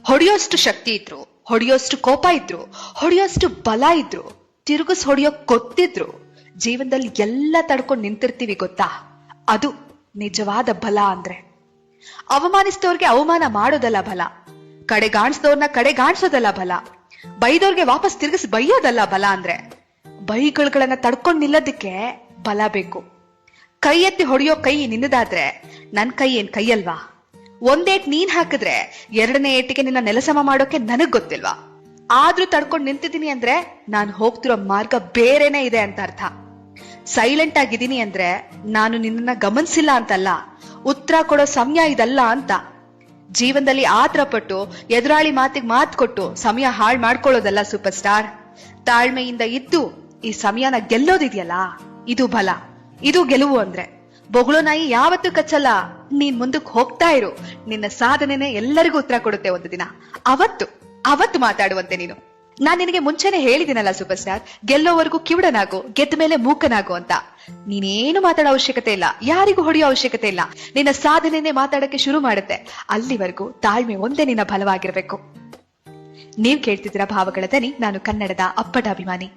ಹೊಡೆಯೋಷ್ಟು ಶಕ್ತಿ ಇದ್ರು, ಹೊಡೆಯೋಷ್ಟು ಕೋಪ ಇದ್ರು, ಹೊಡೆಯೋಷ್ಟು ಬಲ ಇದ್ರು, ತಿರುಗಿಸ್ ಹೊಡೆಯೋ ಗೊತ್ತಿದ್ರು, ಜೀವನದಲ್ಲಿ ಎಲ್ಲ ತಡ್ಕೊಂಡು ನಿಂತಿರ್ತೀವಿ ಗೊತ್ತಾ? ಅದು ನಿಜವಾದ ಬಲ ಅಂದ್ರೆ. ಅವಮಾನಿಸಿದವ್ರಿಗೆ ಅವಮಾನ ಮಾಡೋದಲ್ಲ ಬಲ, ಕಡೆಗಾಣಿಸಿದವ್ರನ್ನ ಕಡೆಗಾಣಿಸೋದಲ್ಲ ಬಲ, ಬೈದವ್ರಿಗೆ ವಾಪಸ್ ತಿರುಗಿಸಿ ಬೈಯೋದಲ್ಲ ಬಲ ಅಂದ್ರೆ. ಬೈಗಳನ್ನ ತಡ್ಕೊಂಡು ನಿಲ್ಲೋದಕ್ಕೆ ಬಲ ಬೇಕು. ಕೈ ಎತ್ತಿ ಹೊಡೆಯೋ ಕೈ ನಿನ್ನದಾದ್ರೆ ನನ್ ಕೈ ಏನ್ ಕೈಯಲ್ವಾ? ಒಂದೇಟ್ ನೀನ್ ಹಾಕಿದ್ರೆ ಎರಡನೇ ಏಟಿಗೆ ನಿನ್ನ ನೆಲಸಮ ಮಾಡೋಕೆ ನನಗ್ ಗೊತ್ತಿಲ್ವಾ? ಆದ್ರೂ ತಡ್ಕೊಂಡು ನಿಂತಿದ್ದೀನಿ ಅಂದ್ರೆ ನಾನು ಹೋಗ್ತಿರೋ ಮಾರ್ಗ ಬೇರೆನೆ ಇದೆ ಅಂತ ಅರ್ಥ. ಸೈಲೆಂಟ್ ಆಗಿದ್ದೀನಿ ಅಂದ್ರೆ ನಾನು ನಿನ್ನ ಗಮನಿಸಿಲ್ಲ ಅಂತಲ್ಲ, ಉತ್ತರ ಕೊಡೋ ಸಮಯ ಇದಲ್ಲ ಅಂತ. ಜೀವನದಲ್ಲಿ ಆತರ ಪಟ್ಟು ಎದುರಾಳಿ ಮಾತಿಗೆ ಮಾತು ಕೊಟ್ಟು ಸಮಯ ಹಾಳು ಮಾಡ್ಕೊಳ್ಳೋದಲ್ಲ ಸೂಪರ್ ಸ್ಟಾರ್. ತಾಳ್ಮೆಯಿಂದ ಇದ್ದು ಈ ಸಮಯನ ಗೆಲ್ಲೋದಿದೆಯಲ್ಲ, ಇದು ಬಲ, ಇದು ಗೆಲುವು ಅಂದ್ರೆ. ಬೊಗಳೋ ನಾಯಿ ಯಾವತ್ತೂ ಕಚ್ಚಲ್ಲ. ನೀನ್ ಮುಂದಕ್ಕೆ ಹೋಗ್ತಾ ಇರು, ನಿನ್ನ ಸಾಧನೆನೆ ಎಲ್ಲರಿಗೂ ಉತ್ತರ ಕೊಡುತ್ತೆ ಒಂದು ದಿನ. ಅವತ್ತು ಮಾತಾಡುವಂತೆ ನೀನು. ನಾನ್ ನಿನಗೆ ಮುಂಚೆನೆ ಹೇಳಿದಿನಲ್ಲ ಸೂಪರ್ ಸ್ಟಾರ್, ಗೆಲ್ಲೋವರೆಗೂ ಕಿವುಡನಾಗು, ಗೆದ್ದ ಮೇಲೆ ಮೂಕನಾಗು ಅಂತ. ನೀನೇನು ಮಾತಾಡೋ ಅವಶ್ಯಕತೆ ಇಲ್ಲ, ಯಾರಿಗೂ ಹೊಡೆಯೋ ಅವಶ್ಯಕತೆ ಇಲ್ಲ. ನಿನ್ನ ಸಾಧನೆನೆ ಮಾತಾಡಕ್ಕೆ ಶುರು ಮಾಡುತ್ತೆ. ಅಲ್ಲಿವರೆಗೂ ತಾಳ್ಮೆ ಒಂದೇ ನಿನ್ನ ಬಲವಾಗಿರ್ಬೇಕು. ನೀವ್ ಕೇಳ್ತಿದ್ದೀರಾ ಭಾವಗಳ ದನಿ. ನಾನು ಕನ್ನಡದ ಅಪ್ಪಟ ಅಭಿಮಾನಿ.